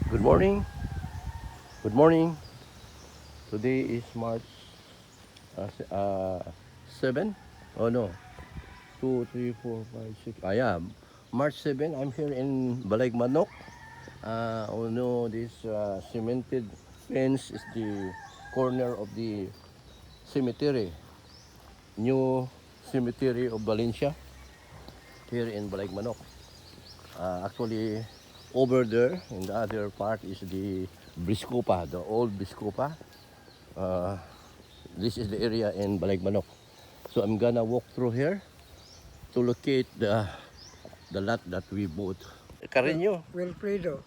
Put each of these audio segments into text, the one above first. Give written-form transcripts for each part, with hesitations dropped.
Good morning. Good morning. Today is March 7. Oh no. 2, 3, 4, 5, 6. Yeah. March 7. I'm here in Balayg Manok. Oh no, this cemented fence is the corner of the cemetery. New cemetery of Valencia. Here in Balayg Manok. Actually, over there, in the other part is the Briscopa, the old Briscopa. This is the area in Balayg Manok. So I'm gonna walk through here to locate the lot that we bought. Carreño, Wilfredo.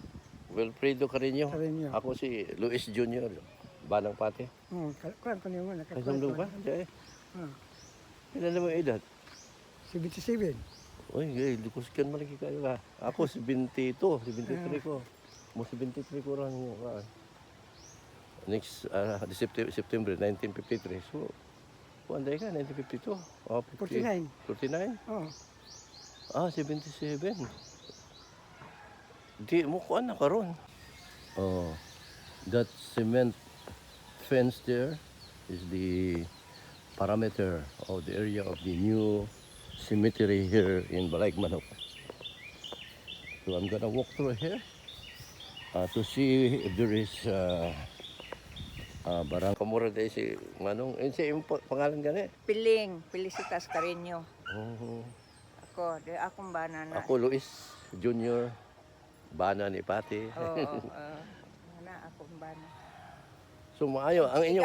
Wilfredo Carreño. Carreño. Ako si Luis Jr., Banang Pate. Kuan pa niyo mo, Ay, sumdong ka? Diyan. Kailan naman edad? 77. Uy, likuskan mo lagi kayo ka. Ako si 22, si 23 ko. Mo si 23 ko rin mo ka. Next September 1953. So, kuanday ka 1952. Oh, 49. 49? Oh, 77. Di mo kuan na karon. Oh, that cement fence there is the parameter of the area of the new cemetery here in Balayg Manok. So I'm gonna walk through here to see if there is barang kamura day si Manong. Si pangalan gani? Piling, Felicitas Carreño. Oh, Akong bana na. ako Luis Junior, bana ni Pati. Oo, akong bana. So maayo ang inyo